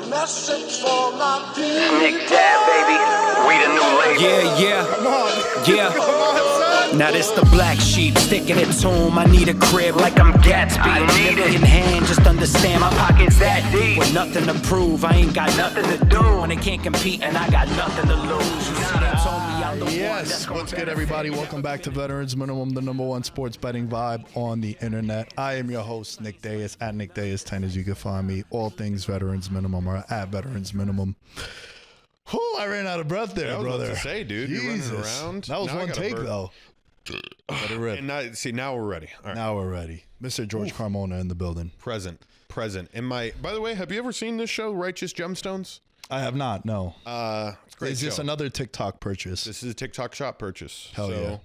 a message for my people. Nick Dad, baby. We the new label. Yeah. Come on. Yeah. Come on, son. Now this the black sheep sticking its home. I need a crib like I'm Gatsby. I need it. In hand, just understand my Pockets that deep. with nothing to prove. I ain't got nothing to do. When they can't compete and I got nothing to lose. You see, they told me I'm the one Yes, that's gonna what's good, benefit. everybody? Welcome back to Veterans Minimum, the number one sports betting vibe on the internet. I am your host, Nick Dayes, at Nick Dayes 10, as you can find me. All things Veterans Minimum are at Veterans Minimum. Whew, I ran out of breath there, I was brother. about to say, dude, you're running Jesus. around. That was Now I one gotta take, burp. though. Let it rip. And now we're ready. All right. Now we're ready. Mr. George Carmona in the building. Present. And by the way, have you ever seen this show, Righteous Gemstones? I have not, no. It's a great Is this show. another TikTok purchase? This is a TikTok shop purchase. Hell yeah.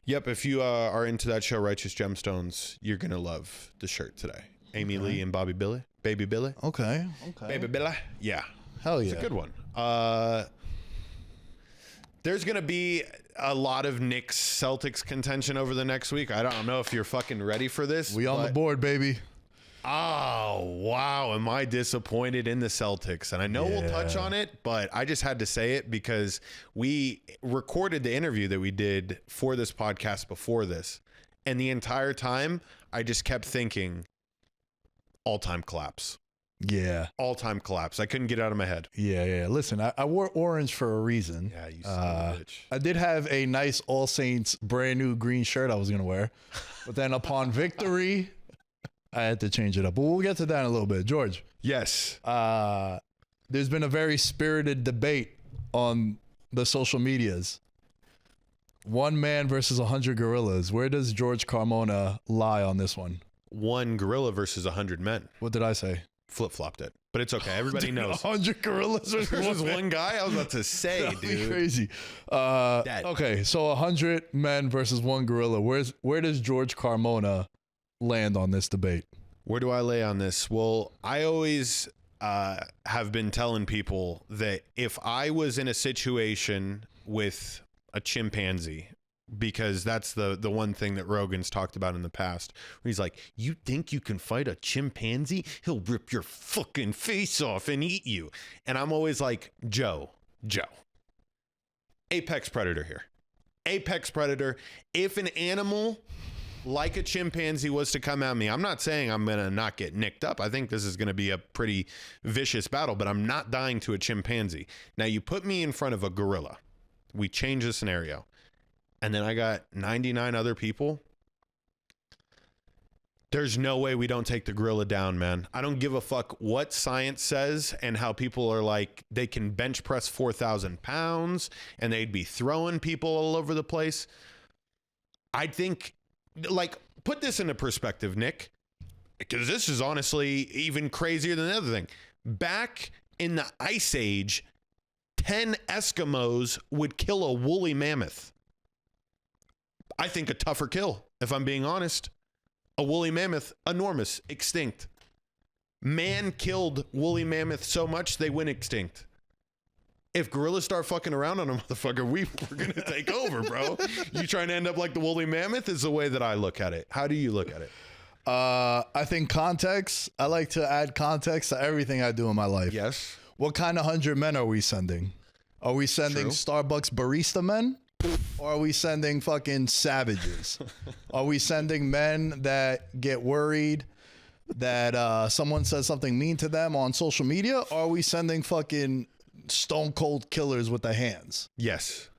Yep, if you are into that show, Righteous Gemstones, you're going to love the shirt today. Amy Lee and Baby Billy. Okay. Baby Billy. Yeah. Hell yeah. It's a good one. There's going to be a lot of Knicks Celtics contention over the next week. I don't know if you're fucking ready for this. We on the board, baby. Oh, wow. Am I disappointed in the Celtics? And I know we'll touch on it, but I just had to say it because we recorded the interview that we did for this podcast before this. And the entire time, I just kept thinking, all-time collapse. Yeah. All-time collapse. I couldn't get it out of my head. Yeah. Listen, I wore orange for a reason. Yeah, you son of a bitch. I did have a nice All Saints brand new green shirt I was going to wear. But then upon victory, I had to change it up. But we'll get to that in a little bit. George, Yes. there's been a very spirited debate on the social medias. One man versus 100 gorillas. Where does George Carmona lie on this one? One gorilla versus 100 men. What did I say? Flip-flopped it. But it's okay. Everybody knows. 100 gorillas Versus one guy? I was about to say, That'd be dude. crazy. Okay, so 100 men versus one gorilla. Where does George Carmona land on this debate? Where do I lay on this? Well, I always have been telling people that if I was in a situation with a chimpanzee, because that's the one thing that Rogan's talked about in the past, where he's like, you think you can fight a chimpanzee? He'll rip your fucking face off and eat you. And I'm always like, Joe, apex predator here. Apex predator. If an animal like a chimpanzee was to come at me, I'm not saying I'm going to not get nicked up. I think this is going to be a pretty vicious battle, but I'm not dying to a chimpanzee. Now, you put me in front of a gorilla. We change the scenario. And then I got 99 other people. There's no way we don't take the gorilla down, man. I don't give a fuck what science says and how people are like, they can bench press 4,000 pounds and they'd be throwing people all over the place. I think, like, put this into perspective, Nick, because this is honestly even crazier than the other thing. Back in the Ice Age, 10 Eskimos would kill a woolly mammoth. I think a tougher kill, if I'm being honest. A woolly mammoth, enormous, extinct. Man killed woolly mammoth so much they went extinct. If gorillas start fucking around on a motherfucker, we're going to take over, bro. You trying to end up like the woolly mammoth is the way that I look at it. How do you look at it? I think context. I like to add context to everything I do in my life. Yes. What kind of 100 men are we sending? Are we sending True. Starbucks barista men? Or are we sending fucking savages? Are we sending men that get worried that someone says something mean to them on social media? Or are we sending fucking stone cold killers with the hands? Yes.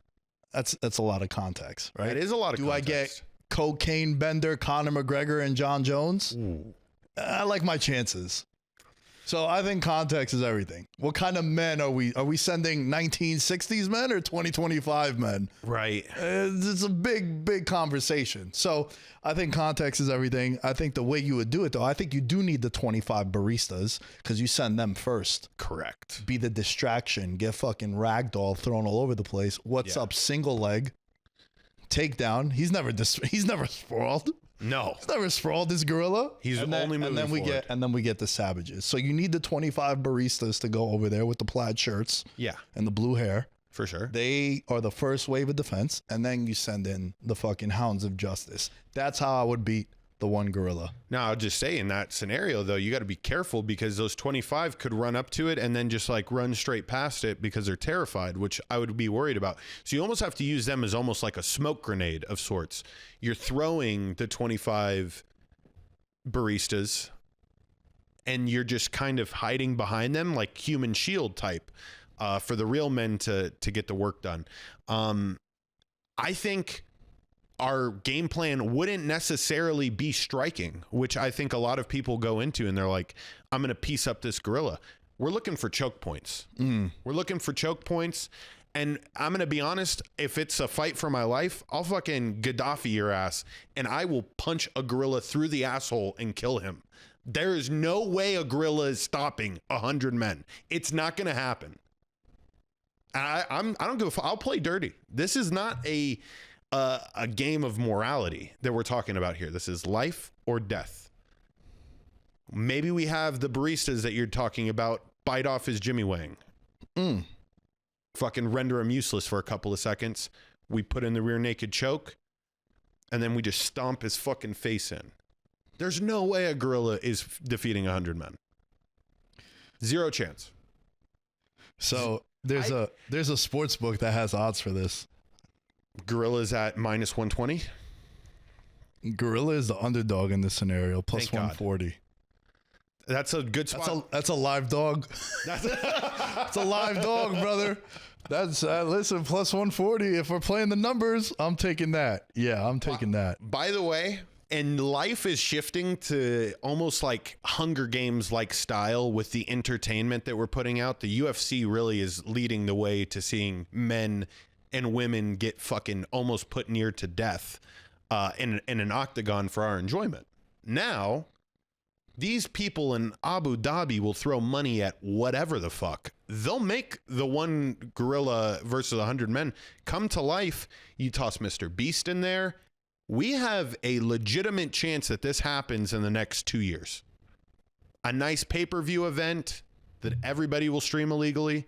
That's a lot of context, right? That is a lot of Do I context. get cocaine bender, Conor McGregor, and John Jones? Ooh. I like my chances. So I think context is everything. What kind of men are we? Are we sending 1960s men or 2025 men? Right. It's a big conversation. So I think context is everything. I think the way you would do it, though, I think you do need the 25 baristas because you send them first. Correct. Be the distraction. Get fucking ragdoll thrown all over the place. What's up? Single leg. Takedown. He's never sprawled. No. He's never sprawled this gorilla. He's and only moving forward. And then we get the savages. So you need the 25 baristas to go over there with the plaid shirts Yeah, and the blue hair. for sure. They are the first wave of defense, and then you send in the fucking hounds of justice. That's how I would beat the one gorilla. Now, I'll just say in that scenario, though, you got to be careful because those 25 could run up to it and then just like run straight past it because they're terrified, which I would be worried about. So you almost have to use them as almost like a smoke grenade of sorts. You're throwing the 25 baristas and you're just kind of hiding behind them like human shield type for the real men to get the work done. I think our game plan wouldn't necessarily be striking, which I think a lot of people go into and they're like, I'm going to piece up this gorilla. We're looking for choke points. We're looking for choke points. And I'm going to be honest, if it's a fight for my life, I'll fucking Gaddafi your ass and I will punch a gorilla through the asshole and kill him. There is no way a gorilla is stopping 100 men. It's not going to happen. I don't give a fuck. I'll play dirty. This is not a game of morality that we're talking about here. This is life or death. Maybe we have the baristas that you're talking about bite off his Jimmy Wang. Fucking render him useless for a couple of seconds. We put in the rear naked choke and then we just stomp his fucking face in. There's no way a gorilla is defeating 100 men. Zero chance. So there's a sports book that has odds for this. Gorilla's at minus 120. Gorilla is the underdog in this scenario, plus Thank God. 140. That's a good spot. That's a live dog. It's a live dog, brother. That's listen, plus 140. If we're playing the numbers, I'm taking that. Yeah, I'm taking that. By the way, and life is shifting to almost like Hunger Games like style with the entertainment that we're putting out. The UFC really is leading the way to seeing men and women get fucking almost put near to death in an octagon for our enjoyment. Now, these people in Abu Dhabi will throw money at whatever the fuck. They'll make the one gorilla versus 100 men come to life. You toss Mr. Beast in there. We have a legitimate chance that this happens in the next 2 years. A nice pay-per-view event that everybody will stream illegally.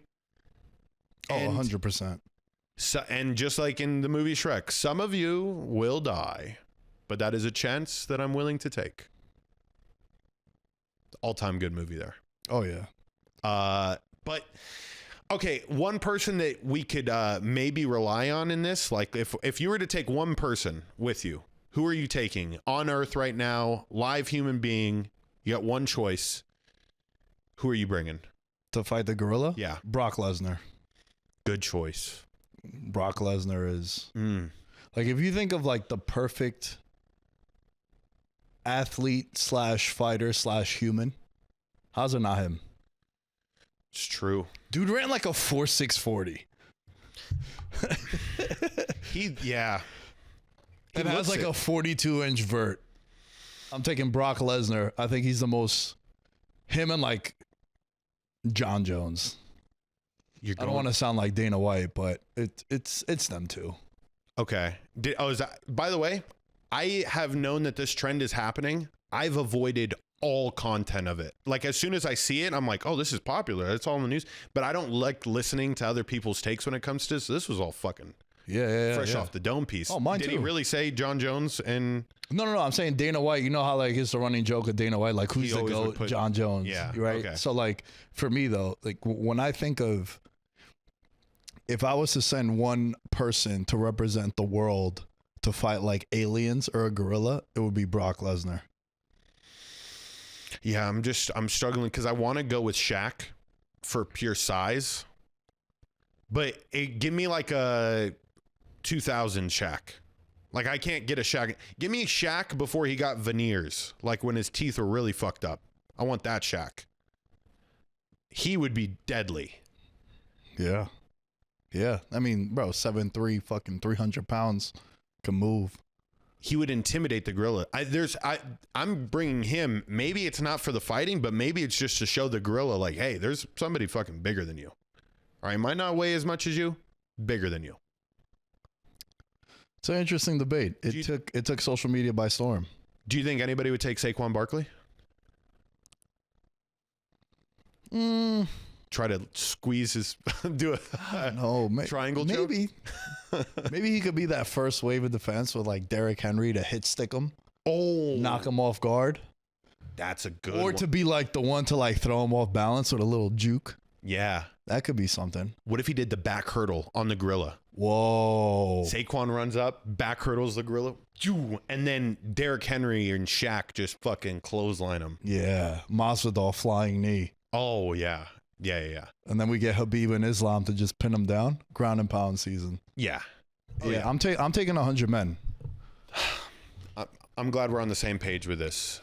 Oh, 100%. So, and just like in the movie Shrek, some of you will die, but that is a chance that I'm willing to take. All-time good movie there. Oh, yeah. But, okay, one person that we could maybe rely on in this, like if you were to take one person with you, who are you taking on Earth right now, live human being, you got one choice, who are you bringing? To fight the gorilla? Yeah. Brock Lesnar. Good choice. Brock Lesnar is like, if you think of like the perfect athlete slash fighter slash human, how's it not him? It's true. Dude ran like a 4.640. Yeah. And has like a 42-inch vert. I'm taking Brock Lesnar. I think he's the most, him and like John Jones. I don't want to sound like Dana White, but it's them too. Okay. Is that, by the way, I have known that this trend is happening. I've avoided all content of it. Like as soon as I see it, I'm like, oh, this is popular. It's all in the news. But I don't like listening to other people's takes when it comes to this. So this was all fucking fresh off the dome piece. Oh, mine Did too. he really say John Jones and... No. I'm saying Dana White. You know how like it's the running joke of Dana White, like who's He the always would GOAT? put- John Jones. Yeah, Right. okay. So like for me though, like when I think of, if I was to send one person to represent the world to fight like aliens or a gorilla, it would be Brock Lesnar. Yeah, I'm struggling because I want to go with Shaq for pure size. But give me like a 2000 Shaq. Like I can't get a Shaq. Give me Shaq before he got veneers. Like when his teeth were really fucked up. I want that Shaq. He would be deadly. Yeah. Yeah. I mean, bro, 7'3", fucking 300 pounds, can move. He would intimidate the gorilla. I'm bringing him. Maybe it's not for the fighting, but maybe it's just to show the gorilla like, hey, there's somebody fucking bigger than you. All right, might not weigh as much as you, bigger than you. It's an interesting debate. It took social media by storm. Do you think anybody would take Saquon Barkley? Try to squeeze his do a triangle choke? Maybe. Maybe he could be that first wave of defense with like Derrick Henry to hit stick him. Oh, knock him off guard. that's a good Or one. to be like the one to like throw him off balance with a little juke. Yeah. That could be something. What if he did the back hurdle on the gorilla? Whoa. Saquon runs up, back hurdles the gorilla, and then Derrick Henry and Shaq just fucking clothesline him. Yeah. Masvidal flying knee. Oh, yeah. Yeah. And then we get Habib and Islam to just pin him down. Ground and pound season. Yeah. Yeah. I'm taking 100 men. I'm glad we're on the same page with this.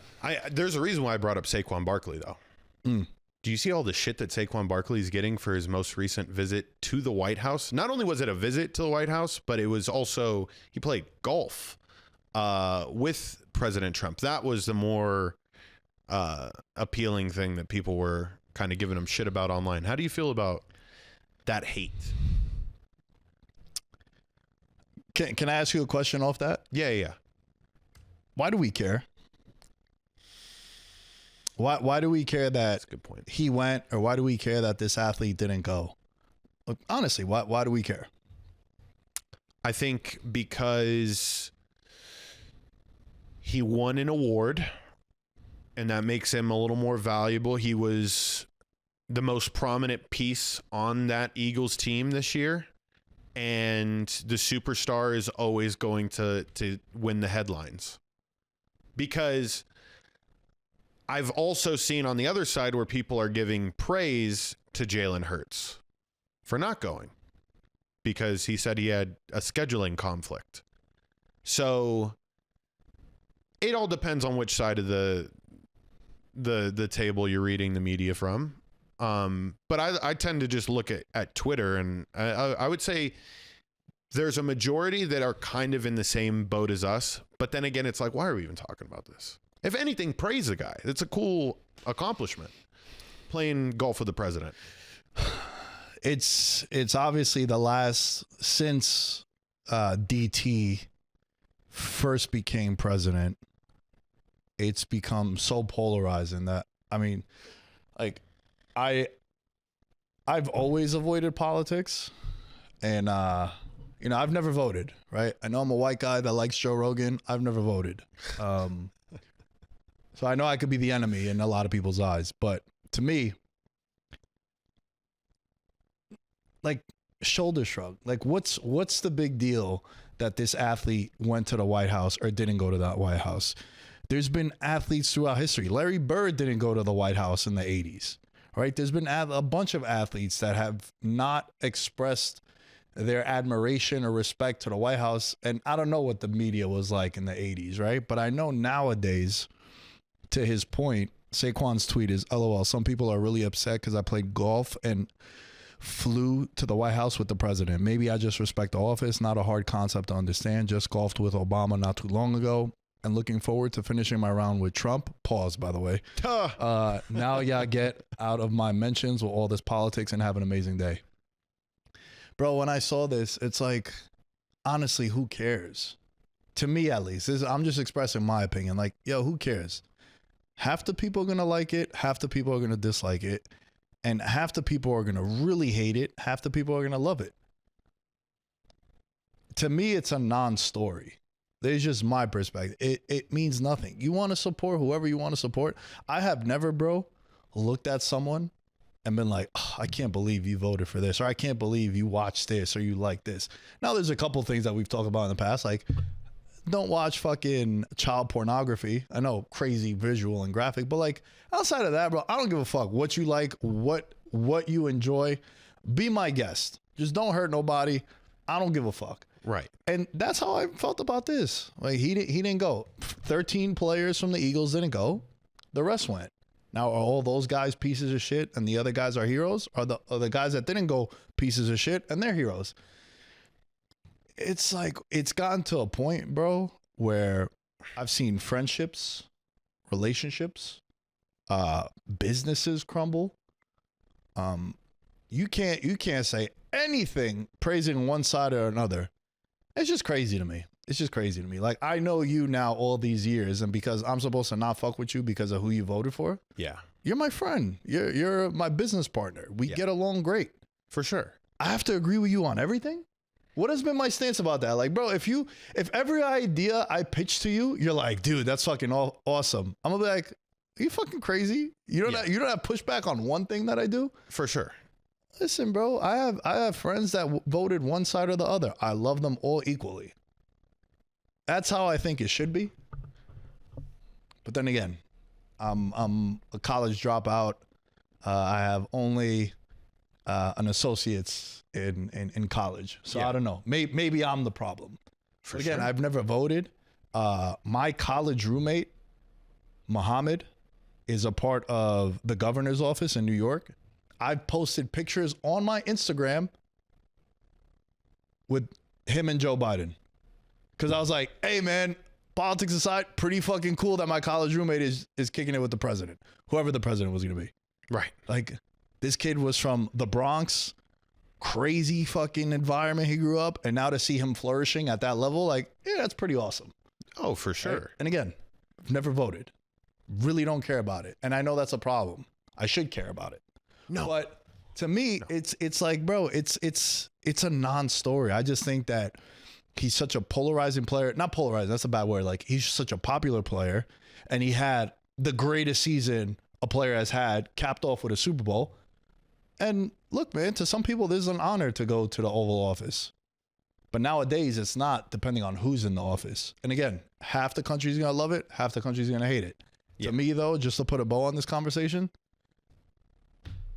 There's a reason why I brought up Saquon Barkley, though. Do you see all the shit that Saquon Barkley is getting for his most recent visit to the White House? Not only was it a visit to the White House, but it was also, he played golf with President Trump. That was the more appealing thing that people were kind of giving him shit about online. How do you feel about that hate? Can I ask you a question off that? Yeah. Why do we care? Why do we care that That's a good point. he went, or why do we care that this athlete didn't go? Look, honestly, why do we care? I think because he won an award, and that makes him a little more valuable. He was the most prominent piece on that Eagles team this year, and the superstar is always going to win the headlines. Because I've also seen on the other side where people are giving praise to Jalen Hurts for not going because he said he had a scheduling conflict. So it all depends on which side of the table you're reading the media from. But I tend to just look at Twitter, and I would say there's a majority that are kind of in the same boat as us. But then again, it's like, why are we even talking about this? If anything, praise the guy. It's a cool accomplishment, playing golf with the president. It's obviously the last since DT first became president. It's become so polarizing that, I mean, like I've always avoided politics, and I've never voted, right? I know I'm a white guy that likes Joe Rogan. I've never voted. So I know I could be the enemy in a lot of people's eyes, but to me, like, shoulder shrug. Like, what's the big deal that this athlete went to the White House or didn't go to that White House? There's been athletes throughout history. Larry Bird didn't go to the White House in the 80s, right? There's been a bunch of athletes that have not expressed their admiration or respect to the White House. And I don't know what the media was like in the 80s, right? But I know nowadays, to his point, Saquon's tweet is, LOL, some people are really upset because I played golf and flew to the White House with the president. Maybe I just respect the office. Not a hard concept to understand. Just golfed with Obama not too long ago. And looking forward to finishing my round with Trump. Pause, by the way. Now y'all get out of my mentions with all this politics and have an amazing day. Bro, when I saw this, it's like, honestly, who cares? To me, at least. I'm just expressing my opinion. Like, yo, who cares? Half the people are going to like it. Half the people are going to dislike it. And half the people are going to really hate it. Half the people are going to love it. To me, it's a non-story. There's just my perspective. It means nothing. You want to support whoever you want to support. I have never, bro, looked at someone and been like, oh, I can't believe you voted for this, or I can't believe you watched this, or you like this. Now, there's a couple things that we've talked about in the past, like, don't watch fucking child pornography. I know, crazy visual and graphic, but like, outside of that, bro, I don't give a fuck what you like, what you enjoy. Be my guest. Just don't hurt nobody. I don't give a fuck. Right. And that's how I felt about this. Like, he didn't go. 13 players from the Eagles didn't go. The rest went. Now, are all those guys pieces of shit and the other guys are heroes? Are the guys that didn't go pieces of shit and they're heroes? It's like, it's gotten to a point, bro, where I've seen friendships, relationships, businesses crumble. You can't say anything praising one side or another. It's just crazy to me. It's just crazy to me. Like, I know you now all these years, and because I'm supposed to not fuck with you because of who you voted for. Yeah. You're my friend. You're my business partner. We get along great. For sure. I have to agree with you on everything? What has been my stance about that? Like, bro, if every idea I pitch to you, you're like, dude, that's fucking awesome. I'm gonna be like, are you fucking crazy? You don't have pushback on one thing that I do? For sure. Listen, bro, I have friends that voted one side or the other. I love them all equally. That's how I think it should be. But then again, I'm a college dropout. I have only an associate's in college, so I don't know. Maybe I'm the problem. But again, I've never voted. My college roommate, Muhammad, is a part of the governor's office in New York. I've posted pictures on my Instagram with him and Joe Biden. Because I was like, hey, man, politics aside, pretty fucking cool that my college roommate is kicking it with the president, whoever the president was going to be. Right. Like, this kid was from the Bronx, crazy fucking environment he grew up, and now to see him flourishing at that level, like, yeah, that's pretty awesome. Oh, for sure. Right? And again, I've never voted. Really don't care about it. And I know that's a problem. I should care about it. No. But to me, it's like, bro, it's a non-story. I just think that he's such a polarizing player. Not polarizing, that's a bad word. Like, he's such a popular player, and he had the greatest season a player has had, capped off with a Super Bowl. And look, man, to some people, this is an honor to go to the Oval Office. But nowadays, it's not, depending on who's in the office. And again, half the country's going to love it, half the country's going to hate it. Yeah. To me, though, just to put a bow on this conversation,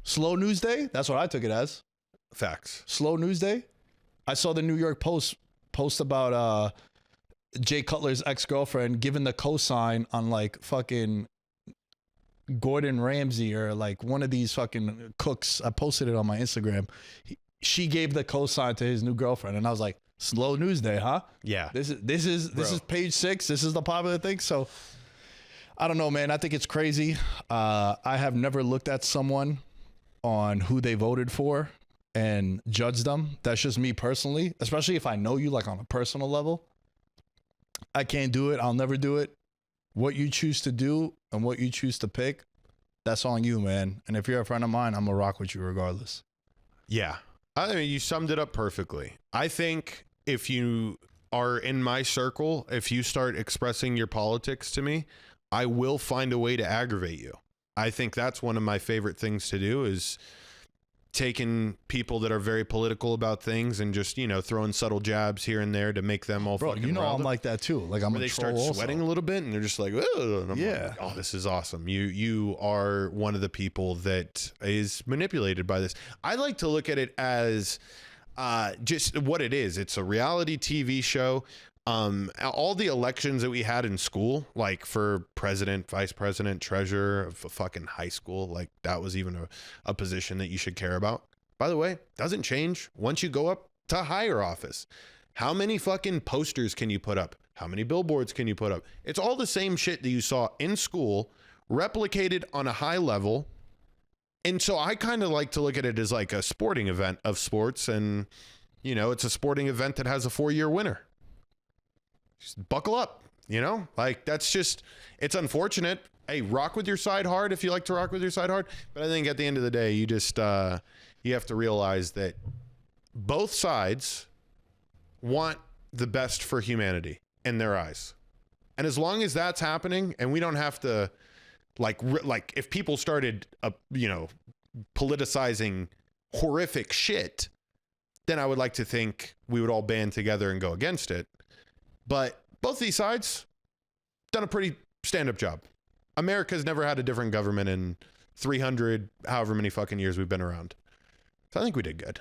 slow news day, that's what I took it as. Facts. Slow news day. I saw the New York Post about Jay Cutler's ex-girlfriend giving the cosign on like fucking Gordon Ramsay or like one of these fucking cooks. I posted it on my Instagram. She gave the cosign to his new girlfriend, and I was like, slow news day, huh? Yeah. This is page 6. This is the popular thing. So I don't know, man. I think it's crazy. I have never looked at someone on who they voted for and judged them. That's just me personally, especially if I know you like on a personal level. I can't do it. I'll never do it. What you choose to do and what you choose to pick, that's on you, man. And if you're a friend of mine, I'm gonna rock with you regardless. Yeah. I mean, you summed it up perfectly. I think if you are in my circle, if you start expressing your politics to me, I will find a way to aggravate you. I think that's one of my favorite things to do is taking people that are very political about things and just, throwing subtle jabs here and there to make them all fucking I'm riled up. like that too. Like I'm where they start sweating a little bit and they're just like, oh, and I'm like, oh, this is awesome. You are one of the people that is manipulated by this. I like to look at it as just what it is. It's a reality TV show. All the elections that we had in school, like for president, vice president, treasurer of a fucking high school, like that was even a position that you should care about. By the way, doesn't change once you go up to higher office. How many fucking posters can you put up? How many billboards can you put up? It's all the same shit that you saw in school, replicated on a high level. And so I kind of like to look at it as like a sporting event of sports. And, it's a sporting event that has a 4-year winner. Just buckle up, like that's just, it's unfortunate. Hey, rock with your side hard if you like to rock with your side hard. But I think at the end of the day, you just, you have to realize that both sides want the best for humanity in their eyes. And as long as that's happening and we don't have to like if people started, politicizing horrific shit, then I would like to think we would all band together and go against it. But both these sides done a pretty stand-up job. America's never had a different government in 300, however many fucking years we've been around. So I think we did good.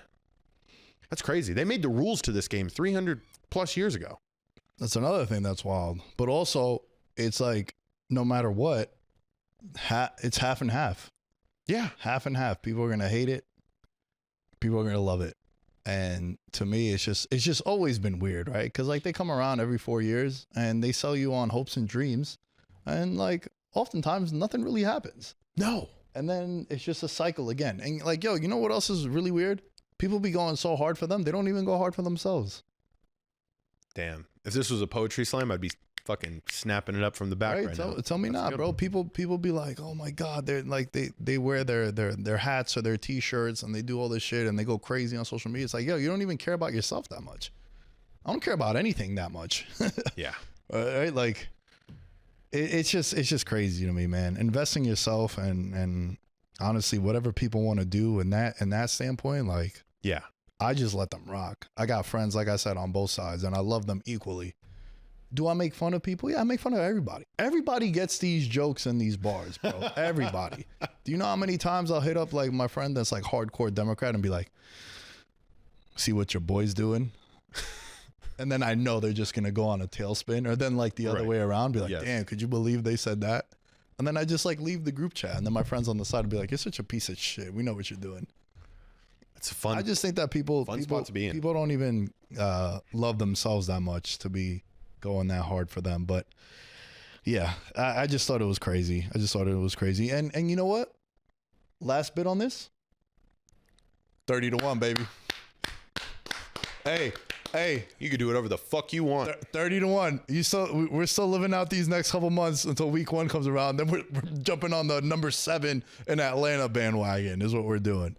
That's crazy. They made the rules to this game 300 plus years ago. That's another thing that's wild. But also, it's like, no matter what, it's half and half. Yeah. Half and half. People are going to hate it. People are going to love it. And to me, it's just always been weird, right? Because like they come around every 4 years and they sell you on hopes and dreams. And like oftentimes nothing really happens. No. And then it's just a cycle again. And like, yo, you know what else is really weird? People be going so hard for them. They don't even go hard for themselves. Damn. If this was a poetry slam, I'd be fucking snapping it up from the back right, now. Tell me not, bro. People be like, oh my God, they're like they wear their hats or their t-shirts and they do all this shit and they go crazy on social media. It's like, yo, you don't even care about yourself that much. I don't care about anything that much. Yeah. Right? Like it's just crazy to me, man. Invest in yourself and honestly, whatever people want to do in that standpoint, like, yeah, I just let them rock. I got friends, like I said, on both sides, and I love them equally. Do I make fun of people? Yeah, I make fun of everybody. Everybody gets these jokes in these bars, bro. Everybody. Do you know how many times I'll hit up like my friend that's like hardcore Democrat and be like, see what your boy's doing? And then I know they're just going to go on a tailspin, or then like the other way around, be like, damn, could you believe they said that? And then I just like leave the group chat, and then my friends on the side will be like, you're such a piece of shit. We know what you're doing. It's fun. I just think that people spot to be in. People don't even love themselves that much to be going that hard for them. But yeah, I just thought it was crazy. And you know what? Last bit on this. 30-1, baby. Hey, you could do whatever the fuck you want. 30-1. We're still living out these next couple months until week 1 comes around. Then we're jumping on the number 7 in Atlanta bandwagon is what we're doing.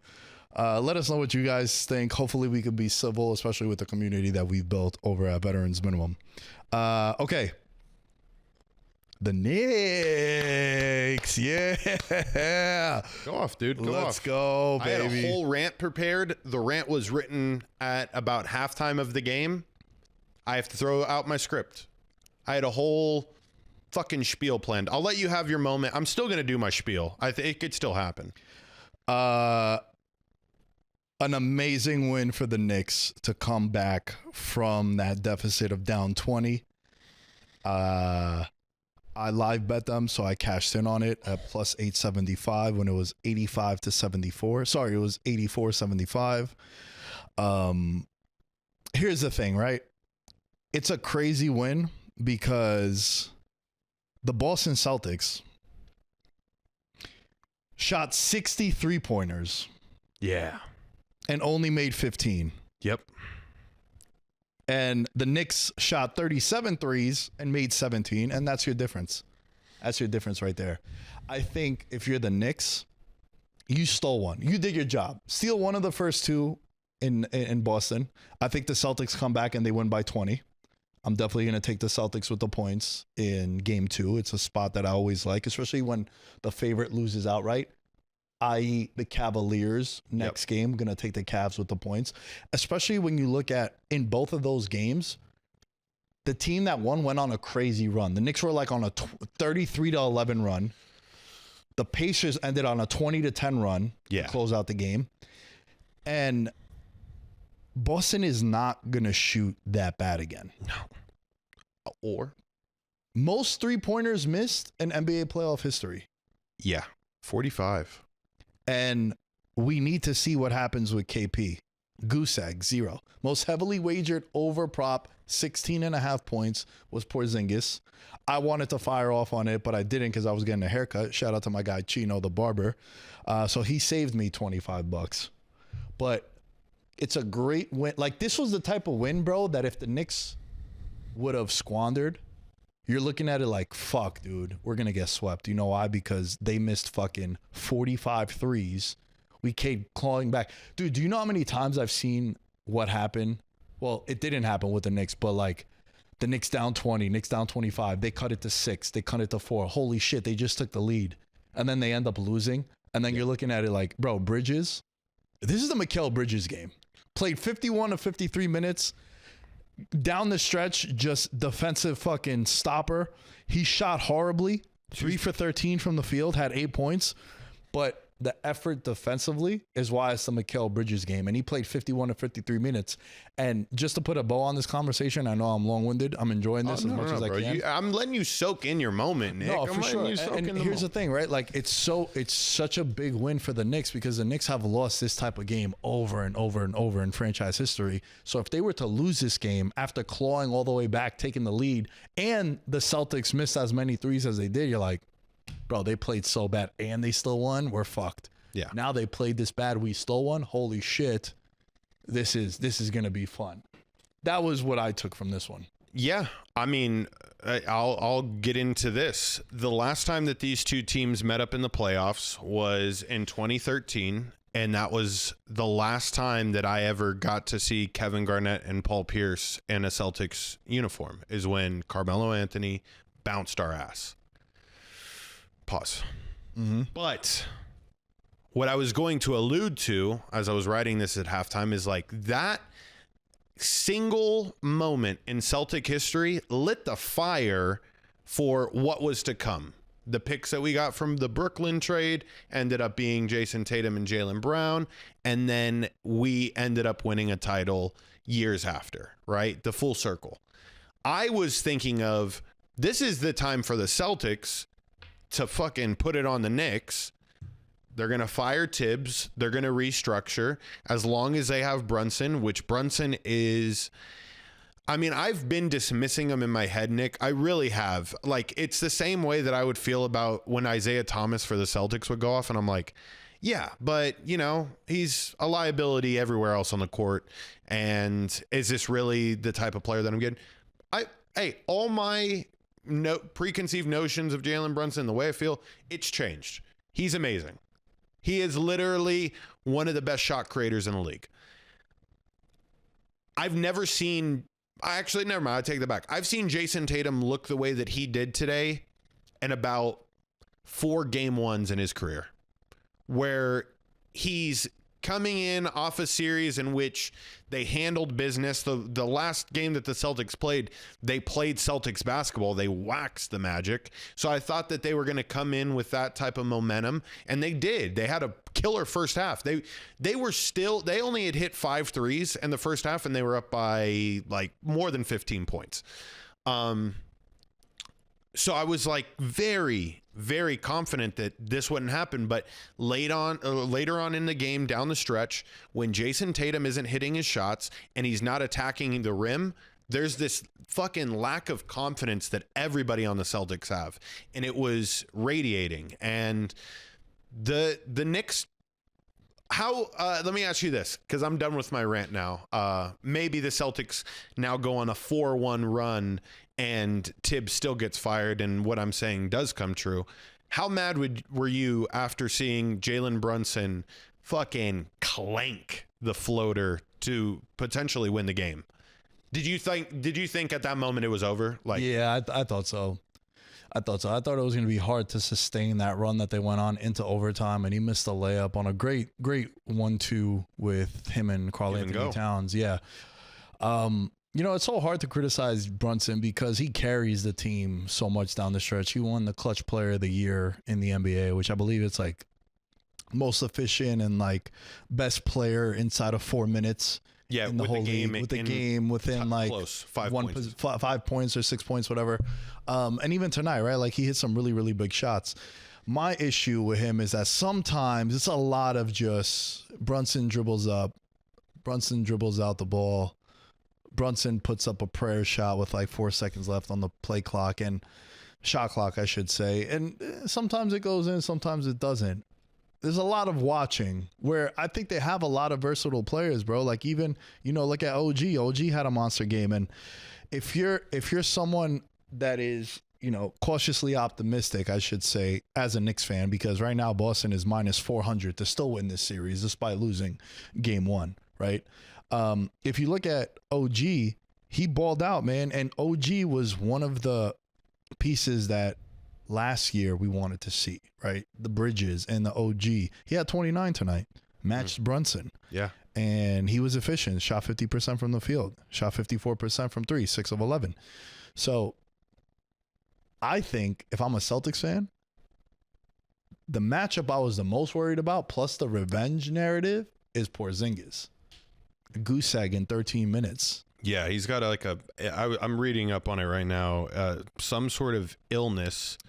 Let us know what you guys think. Hopefully we could be civil, especially with the community that we've built over at Veterans Minimum. Okay. The Knicks. Yeah. Go off, dude. Let's go, baby. I had a whole rant prepared. The rant was written at about halftime of the game. I have to throw out my script. I had a whole fucking spiel planned. I'll let you have your moment. I'm still going to do my spiel. I think it could still happen. An amazing win for the Knicks to come back from that deficit of down 20. I live bet them, so I cashed in on it at plus 875 when it was 85-74. Sorry, it was 84-75. Here's the thing, right? It's a crazy win because the Boston Celtics shot 60 3-pointers. Yeah. And only made 15. Yep. And the Knicks shot 37 threes and made 17, and that's your difference. That's your difference right there. I think if you're the Knicks, you stole one. You did your job. Steal one of the first 2 in Boston. I think the Celtics come back and they win by 20. I'm definitely going to take the Celtics with the points in game 2. It's a spot that I always like, especially when the favorite loses outright. I.e. the Cavaliers next game, going to take the Cavs with the points. Especially when you look at, in both of those games, the team that won went on a crazy run. The Knicks were like on a 33-11 run. The Pacers ended on a 20-10 run to close out the game. And Boston is not going to shoot that bad again. No. Or? Most 3-pointers missed in NBA playoff history. Yeah. 45. And we need to see what happens with KP. Goose egg, 0. Most heavily wagered over prop, 16.5 points, was Porzingis. I wanted to fire off on it, but I didn't because I was getting a haircut. Shout out to my guy Chino, the barber. So he saved me $25. But it's a great win. Like, this was the type of win, bro, that if the Knicks would have squandered, you're looking at it like, fuck, dude, we're going to get swept. You know why? Because they missed fucking 45 threes. We kept clawing back. Dude, do you know how many times I've seen what happened? Well, it didn't happen with the Knicks, but like the Knicks down 20, Knicks down 25. They cut it to 6. They cut it to 4. Holy shit, they just took the lead. And then they end up losing. And then you're looking at it like, bro, Bridges, this is the Mikal Bridges game. Played 51 to 53 minutes. Down the stretch, just defensive fucking stopper. He shot horribly. 3 for 13 from the field, had 8 points. But the effort defensively is why it's the Mikal Bridges game. And he played 51 to 53 minutes. And just to put a bow on this conversation, I know I'm long-winded. I'm enjoying this as much as I can. I'm letting you soak in your moment, Nick. No, for sure. And here's the thing, right? Like, it's such a big win for the Knicks because the Knicks have lost this type of game over and over and over in franchise history. So if they were to lose this game after clawing all the way back, taking the lead, and the Celtics missed as many threes as they did, you're like, bro, they played so bad and they still won. We're fucked. Yeah. Now they played this bad. We still won. Holy shit. This is going to be fun. That was what I took from this one. Yeah. I mean, I'll get into this. The last time that these two teams met up in the playoffs was in 2013, and that was the last time that I ever got to see Kevin Garnett and Paul Pierce in a Celtics uniform, is when Carmelo Anthony bounced our ass. Pause. But what I was going to allude to as I was writing this at halftime is like that single moment in Celtic history lit the fire for what was to come. The picks that we got from the Brooklyn trade ended up being Jason Tatum and Jaylen Brown, and then we ended up winning a title years after, right? The full circle. I was thinking of, this is the time for the Celtics to fucking put it on the Knicks. They're going to fire Tibbs. They're going to restructure as long as they have Brunson, which Brunson is, I mean, I've been dismissing him in my head, Nick. I really have. Like, it's the same way that I would feel about when Isaiah Thomas for the Celtics would go off. And I'm like, yeah, but, you know, he's a liability everywhere else on the court. And is this really the type of player that I'm getting? All my preconceived notions of Jalen Brunson, the way I feel, it's changed. He's amazing. He is literally one of the best shot creators in the league. I've never seen, actually, never mind, I take that back. I've seen Jason Tatum look the way that he did today in about 4 game ones in his career, where he's coming in off a series in which they handled business. The last game that the Celtics played, they played Celtics basketball. They waxed the Magic. So I thought that they were going to come in with that type of momentum, and they did. They had a killer first half. They only had hit 5 threes in the first half, and they were up by like more than 15 points. So I was like very, very confident that this wouldn't happen. But later on in the game, down the stretch, when Jason Tatum isn't hitting his shots and he's not attacking the rim, there's this fucking lack of confidence that everybody on the Celtics have. And it was radiating. And the Knicks, let me ask you this, because I'm done with my rant now. Maybe the Celtics now go on a 4-1 run and Tibbs still gets fired, and what I'm saying does come true. How mad were you after seeing Jalen Brunson fucking clank the floater to potentially win the game? Did you think at that moment it was over? Like, yeah, I thought so. I thought it was going to be hard to sustain that run that they went on into overtime, and he missed a layup on a great 1-2 with him and Karl Anthony Towns. Yeah. You know, it's so hard to criticize Brunson because he carries the team so much down the stretch. He won the clutch player of the year in the NBA, which I believe it's like most efficient and like best player inside of 4 minutes. Yeah, in the whole game, with the game within like close, 5 points. 5 points or 6 points, whatever. And even tonight, right? Like he hit some really, really big shots. My issue with him is that sometimes it's a lot of just Brunson dribbles up, Brunson dribbles out the ball, Brunson puts up a prayer shot with like 4 seconds left on the play clock and shot clock, I should say. And sometimes it goes in, sometimes it doesn't. There's a lot of watching where I think they have a lot of versatile players, bro. Like even, you know, look at OG. OG had a monster game. And if you're someone that is, you know, cautiously optimistic, I should say, as a Knicks fan, because right now Boston is minus 400 to still win this series despite losing game 1, right? If you look at OG, he balled out, man. And OG was one of the pieces that last year we wanted to see, right? The Bridges and the OG. He had 29 tonight, matched Brunson. Yeah. And he was efficient, shot 50% from the field, shot 54% from 3, 6 of 11. So I think if I'm a Celtics fan, the matchup I was the most worried about, plus the revenge narrative, is Porzingis. Goose egg in 13 minutes. Yeah, he's got I'm reading up on it right now, some sort of illness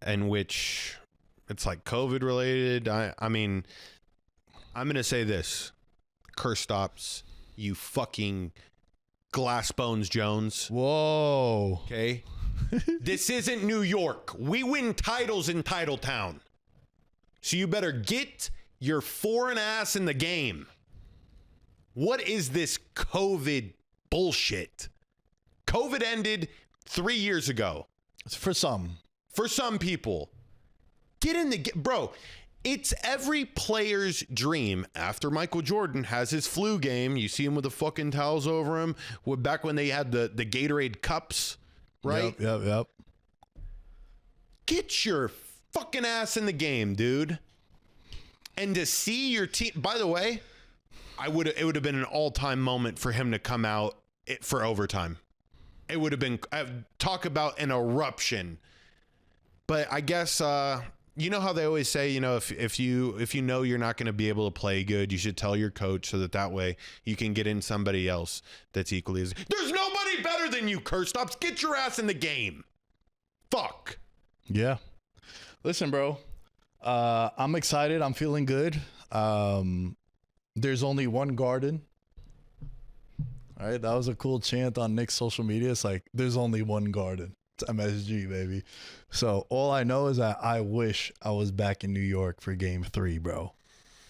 in which it's like COVID related. I mean, I'm going to say this. Kristaps, you fucking glass bones Jones. Whoa. Okay. This isn't New York. We win titles in Titletown. So you better get your foreign ass in the game. What is this COVID bullshit? COVID ended 3 years ago. For some. For some people. Get in the bro. It's every player's dream after Michael Jordan has his flu game. You see him with the fucking towels over him. Back when they had the Gatorade cups, right? Yep. Get your fucking ass in the game, dude. And to see your team, by the way, it would have been an all-time moment for him to come out for overtime. It would have been, talk about an eruption. But I guess, you know how they always say, you know, if you know you're not going to be able to play good, you should tell your coach so that way you can get in somebody else that's equally as. There's nobody better than you, Kerstops. Get your ass in the game. Fuck. Yeah. Listen, bro. I'm excited. I'm feeling good. There's only one Garden. All right, that was a cool chant on Knicks social media. It's like, there's only one Garden. It's MSG, baby. So all I know is that I wish I was back in New York for Game 3, bro.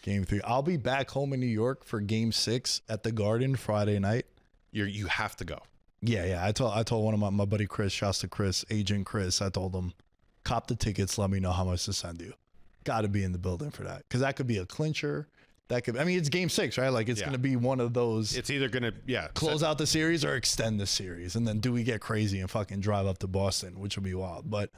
Game 3. I'll be back home in New York for Game 6 at the Garden Friday night. You have to go. Yeah. I told one of my buddy Chris, shouts to Chris, Agent Chris. I told him, cop the tickets. Let me know how much to send you. Got to be in the building for that, because that could be a clincher. That could, I mean, it's Game 6, right? Like, it's going to be one of those. It's either going to, close out the series or extend the series. And then do we get crazy and fucking drive up to Boston, which would be wild. But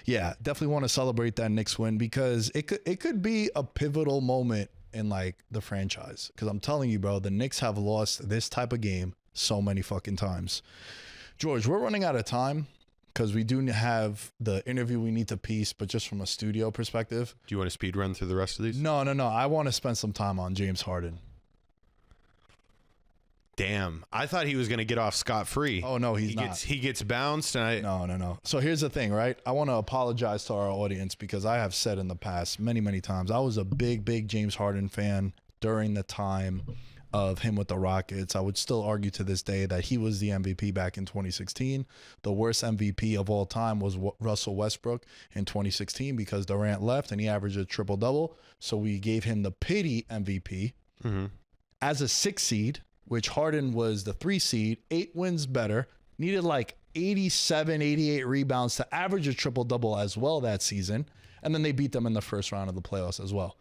yeah, definitely want to celebrate that Knicks win, because it could be a pivotal moment in like the franchise. Because I'm telling you, bro, the Knicks have lost this type of game so many fucking times. George, we're running out of time, because we do have the interview we need to piece, but just from a studio perspective. Do you want to speed run through the rest of these? No. I want to spend some time on James Harden. Damn. I thought he was going to get off scot-free. Oh, no, he not. He gets bounced. And No. So here's the thing, right? I want to apologize to our audience, because I have said in the past many, many times, I was a big James Harden fan during the time of him with the Rockets. I would still argue to this day that he was the MVP back in 2016. The worst MVP of all time was Russell Westbrook in 2016, because Durant left and he averaged a triple-double. So we gave him the pity MVP. Mm-hmm. As a 6 seed, which Harden was the 3 seed, 8 wins better, needed like 87, 88 rebounds to average a triple-double as well that season. And then they beat them in the first round of the playoffs as well.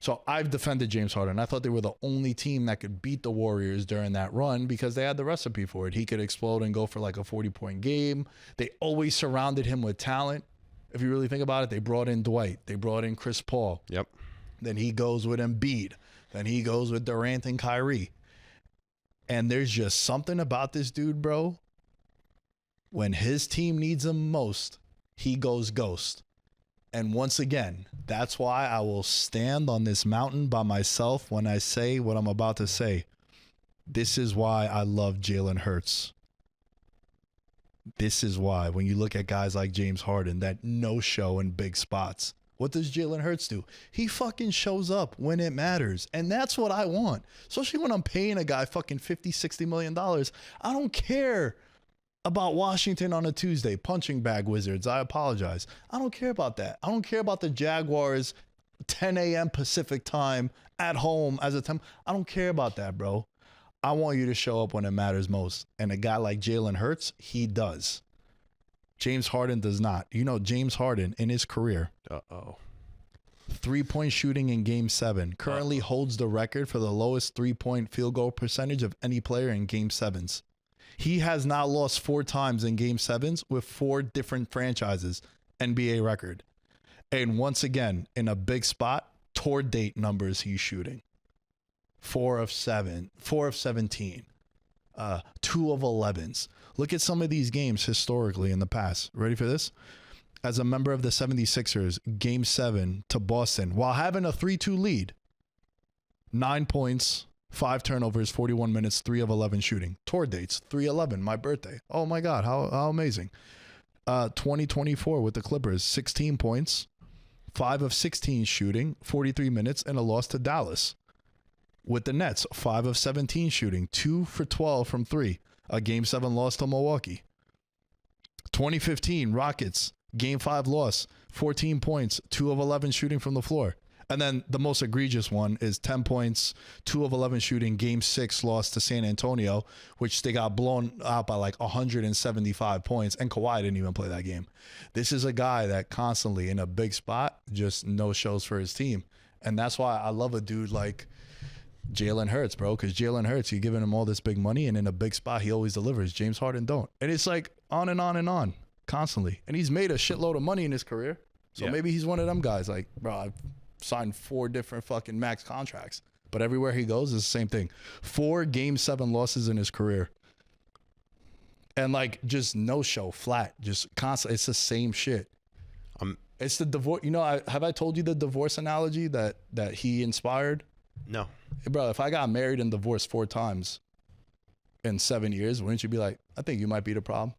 So I've defended James Harden. I thought they were the only team that could beat the Warriors during that run, because they had the recipe for it. He could explode and go for like a 40-point game. They always surrounded him with talent. If you really think about it, they brought in Dwight. They brought in Chris Paul. Yep. Then he goes with Embiid. Then he goes with Durant and Kyrie. And there's just something about this dude, bro. When his team needs him most, he goes ghost. And once again, that's why I will stand on this mountain by myself when I say what I'm about to say. This is why I love Jalen Hurts. This is why, when you look at guys like James Harden, that no-show in big spots, what does Jalen Hurts do? He fucking shows up when it matters. And that's what I want. Especially when I'm paying a guy fucking $50, $60 million. I don't care about Washington on a Tuesday, punching bag Wizards. I apologize. I don't care about that. I don't care about the Jaguars 10 a.m. Pacific time at home as a time. I don't care about that, bro. I want you to show up when it matters most. And a guy like Jalen Hurts, he does. James Harden does not. You know, James Harden in his career, 3-point shooting in Game 7, currently holds the record for the lowest 3-point field goal percentage of any player in Game 7s. He has now lost 4 times in Game 7s with 4 different franchises, NBA record. And once again, in a big spot, tour date numbers he's shooting. 4 of 7, 4 of 17, 2 of 11s. Look at some of these games historically in the past. Ready for this? As a member of the 76ers, Game 7 to Boston, while having a 3-2 lead, 9 points, 5 turnovers, 41 minutes, 3 of 11 shooting. Tour dates, 3/11, my birthday. Oh my God, how amazing. 2024 with the Clippers, 16 points, 5 of 16 shooting, 43 minutes, and a loss to Dallas. With the Nets, 5 of 17 shooting, 2 for 12 from 3. A Game 7 loss to Milwaukee. 2015 Rockets, Game 5 loss, 14 points, 2 of 11 shooting from the floor. And then the most egregious one is 10 points, 2 of 11 shooting, game 6 loss to San Antonio, which they got blown out by like 175 points. And Kawhi didn't even play that game. This is a guy that constantly in a big spot just no shows for his team. And that's why I love a dude like Jalen Hurts, bro, because Jalen Hurts, you're giving him all this big money, and in a big spot, he always delivers. James Harden don't. And it's like on and on and on constantly. And he's made a shitload of money in his career. So maybe he's one of them guys like, bro, I've signed 4 different fucking max contracts, but everywhere he goes is the same thing. 4 game 7 losses in his career, and like just no show, flat, just constant. It's the same shit. It's the divorce. You know, have I told you the divorce analogy that he inspired? No, Hey, bro. If I got married and divorced 4 times in 7 years, wouldn't you be like, I think you might be the problem?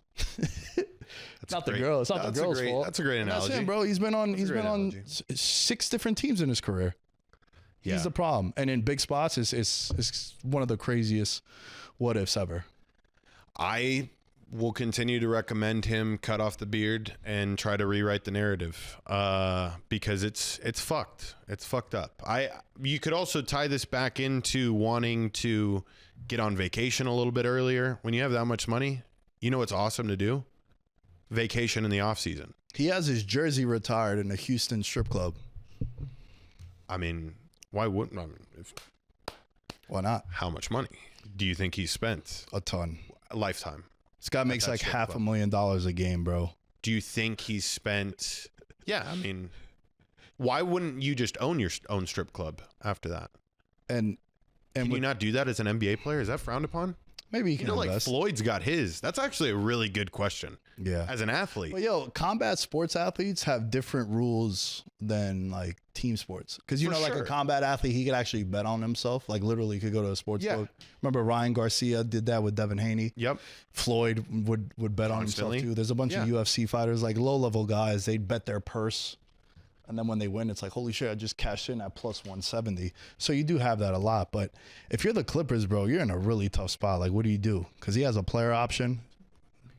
It's not the girl. It's not the girl's fault. That's a great analogy. That's him, bro. He's been on 6 different teams in his career. He's the problem. And in big spots, it's one of the craziest what ifs ever. I will continue to recommend him cut off the beard and try to rewrite the narrative because it's fucked. It's fucked up. You could also tie this back into wanting to get on vacation a little bit earlier. When you have that much money, you know what's awesome to do? Vacation in the off season. He has his jersey retired in a Houston strip club. I mean, why wouldn't I? Why not? How much money do you think he spent? A ton. A lifetime. This guy makes like $500,000 a game, bro. Do you think he spent? Yeah, I mean, why wouldn't you just own your own strip club after that? And can you not do that as an NBA player? Is that frowned upon? Maybe he can like invest. Floyd's got his. That's actually a really good question. Yeah. As an athlete. But yo, combat sports athletes have different rules than like team sports. Because like a combat athlete, he could actually bet on himself. Like literally could go to a sports book. Remember Ryan Garcia did that with Devin Haney? Yep. Floyd would bet on himself too. There's a bunch of UFC fighters, like low level guys, they'd bet their purse. And then when they win, it's like, holy shit, I just cashed in at plus 170. So you do have that a lot. But if you're the Clippers, bro, you're in a really tough spot. Like, what do you do? Because he has a player option.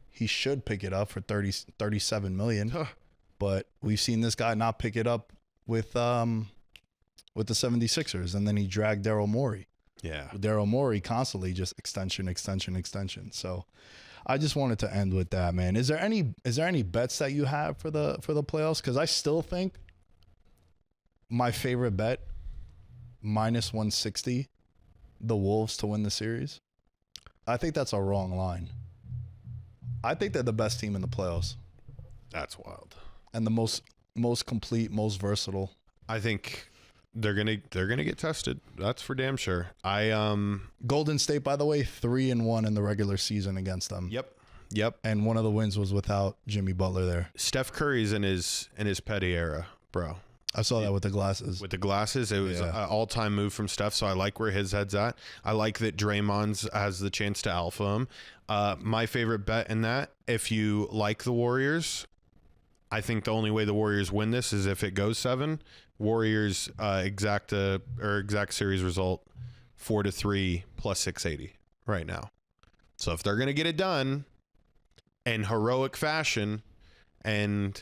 He should pick it up for $37 million. But we've seen this guy not pick it up with the 76ers. And then he dragged Daryl Morey. Yeah. Daryl Morey constantly just extension. So I just wanted to end with that, man. Is there any bets that you have for the playoffs? Because I still think my favorite bet, minus 160, the Wolves to win the series. I think that's a wrong line. I think they're the best team in the playoffs. That's wild. And the most complete, most versatile. I think they're gonna get tested. That's for damn sure. Golden State, by the way, 3-1 in the regular season against them. Yep. And one of the wins was without Jimmy Butler there. Steph Curry's in his petty era, bro. I saw that with the glasses. With the glasses, it was an all-time move from Steph, so I like where his head's at. I like that Draymond's has the chance to alpha him. My favorite bet in that, if you like the Warriors, I think the only way the Warriors win this is if it goes 7. Warriors exact series result 4-3 plus 680 right now. So if they're going to get it done in heroic fashion and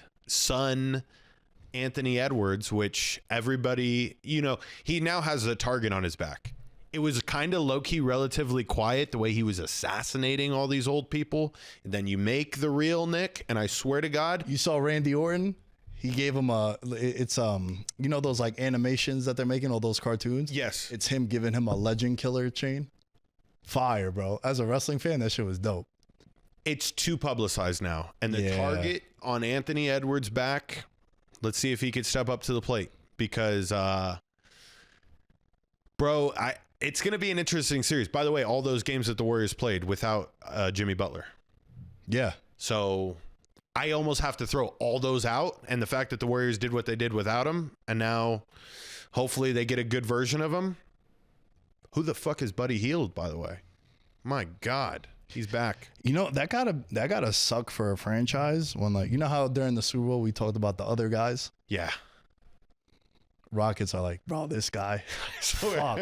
Anthony Edwards, which everybody, he now has a target on his back. It was kind of low-key relatively quiet the way he was assassinating all these old people. And then you make the real Nick, and I swear to God. You saw Randy Orton? He gave him it's those like animations that they're making, all those cartoons? Yes. It's him giving him a legend killer chain. Fire, bro. As a wrestling fan, that shit was dope. It's too publicized now. And the target on Anthony Edwards' back, let's see if he could step up to the plate because, bro, it's going to be an interesting series. By the way, all those games that the Warriors played without Jimmy Butler. Yeah. So I almost have to throw all those out. And the fact that the Warriors did what they did without him, and now hopefully they get a good version of him. Who the fuck is Buddy Hield, by the way? My God. He's back. That gotta suck for a franchise when, like, how during the Super Bowl we talked about the other guys? Yeah. Rockets are like, bro, this guy. Fuck.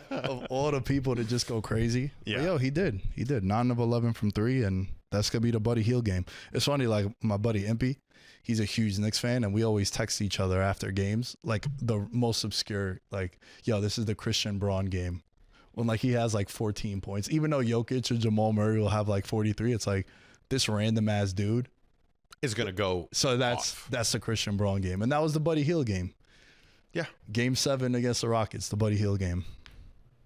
Of all the people to just go crazy. Yeah. But he did. 9 of 11 from 3, and that's gonna be the Buddy Hield game. It's funny, like my buddy Impy, he's a huge Knicks fan, and we always text each other after games, like the most obscure, like, yo, this is the Christian Braun game. When like he has like 14 points, even though Jokic or Jamal Murray will have like 43, it's like this random ass dude is gonna go. So off. that's the Christian Braun game, and that was the Buddy Hield game. Yeah, Game 7 against the Rockets, the Buddy Hield game.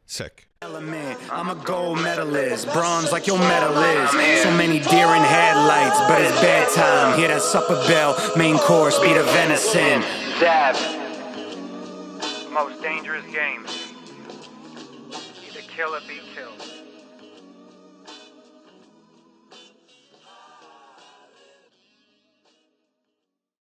Sick. I'm a gold medalist, bronze like your medal is. So many deer in headlights, but it's bedtime. Hear that supper bell, main course be the venison. Dab. Most dangerous game. Either kill or be killed.